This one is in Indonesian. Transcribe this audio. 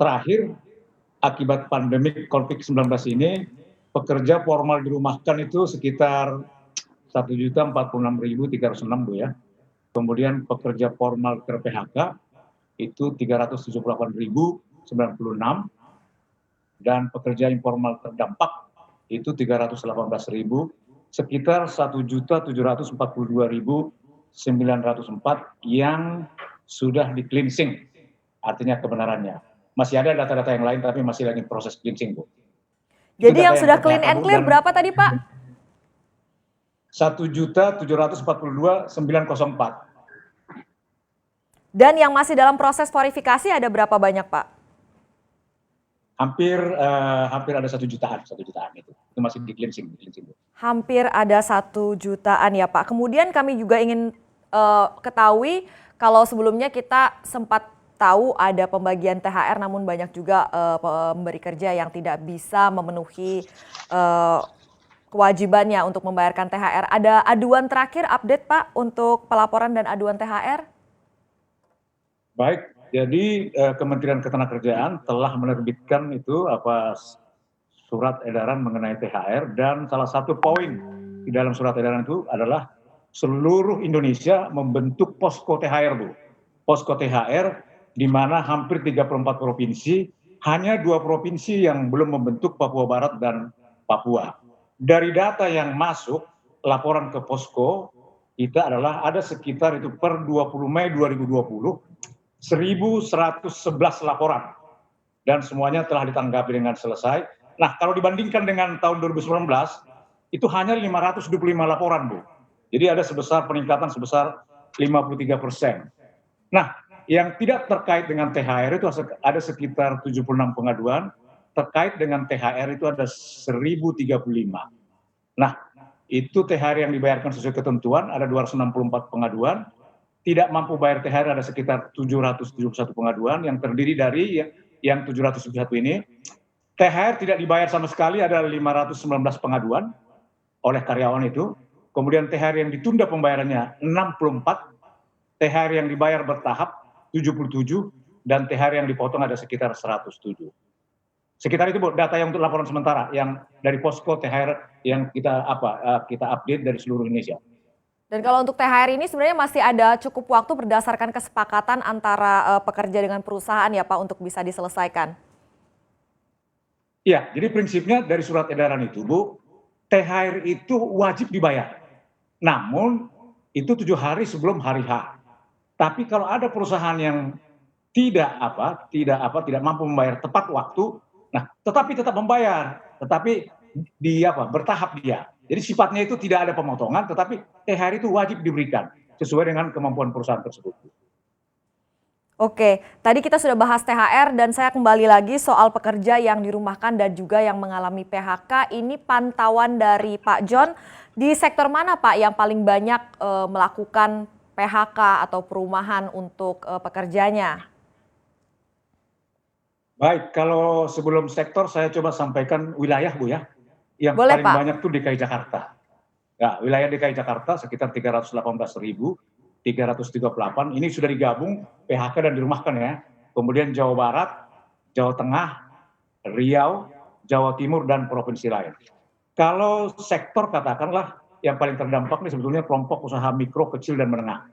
terakhir akibat pandemi COVID-19 ini, pekerja formal dirumahkan itu sekitar 1.046.306 Bu ya. Kemudian pekerja formal ter-PHK itu 378.096 dan pekerja informal terdampak itu 318.000, sekitar 1.742.904 yang sudah di cleansing, artinya kebenarannya. Masih ada data-data yang lain tapi masih lagi proses cleansing Bu. Jadi yang sudah clean and clear berapa tadi Pak? 1.742.904. Dan yang masih dalam proses verifikasi ada berapa banyak Pak? Hampir ada 1 jutaan itu masih di cleansing. Hampir ada 1 jutaan ya Pak. Kemudian kami juga ingin ketahui kalau sebelumnya kita sempat tahu ada pembagian THR namun banyak juga pemberi kerja yang tidak bisa memenuhi kewajibannya untuk membayarkan THR. Ada aduan terakhir update Pak untuk pelaporan dan aduan THR? Baik, jadi Kementerian Ketenagakerjaan telah menerbitkan itu surat edaran mengenai THR, dan salah satu poin di dalam surat edaran itu adalah seluruh Indonesia membentuk posko THR Bu. Posko THR di mana hampir 34 provinsi, hanya 2 provinsi yang belum membentuk, Papua Barat dan Papua. Dari data yang masuk laporan ke posko kita adalah ada sekitar itu per 20 Mei 2020 1.111 laporan dan semuanya telah ditanggapi dengan selesai. Nah, kalau dibandingkan dengan tahun 2019 itu hanya 525 laporan Bu. Jadi ada peningkatan sebesar 53%. Nah, yang tidak terkait dengan THR itu ada sekitar 76 pengaduan, terkait dengan THR itu ada 1.035. Nah, itu THR yang dibayarkan sesuai ketentuan ada 264 pengaduan, tidak mampu bayar THR ada sekitar 771 pengaduan, yang terdiri dari yang 771 ini THR tidak dibayar sama sekali ada 519 pengaduan oleh karyawan itu, kemudian THR yang ditunda pembayarannya 64, THR yang dibayar bertahap 77, dan THR yang dipotong ada sekitar 107. Sekitar itu Bu, data yang untuk laporan sementara yang dari posko THR yang kita update dari seluruh Indonesia. Dan kalau untuk THR ini sebenarnya masih ada cukup waktu berdasarkan kesepakatan antara pekerja dengan perusahaan ya Pak untuk bisa diselesaikan? Iya, jadi prinsipnya dari surat edaran itu Bu, THR itu wajib dibayar. Namun itu 7 hari sebelum hari H. Tapi kalau ada perusahaan yang tidak mampu membayar tepat waktu, nah tetapi tetap membayar, tetapi bertahap dia. Jadi sifatnya itu tidak ada pemotongan, tetapi THR itu wajib diberikan sesuai dengan kemampuan perusahaan tersebut. Oke, tadi kita sudah bahas THR dan saya kembali lagi soal pekerja yang dirumahkan dan juga yang mengalami PHK. Ini pantauan dari Pak John, di sektor mana Pak yang paling banyak melakukan PHK atau perumahan untuk pekerjanya? Baik, kalau sebelum sektor saya coba sampaikan wilayah Bu ya. Yang Boleh, paling Pak. banyak tuh DKI Jakarta. Nah, wilayah DKI Jakarta sekitar 318.338, ini sudah digabung PHK dan dirumahkan ya. Kemudian Jawa Barat, Jawa Tengah, Riau, Jawa Timur, dan provinsi lain. Kalau sektor katakanlah yang paling terdampak ini sebetulnya kelompok usaha mikro, kecil, dan menengah.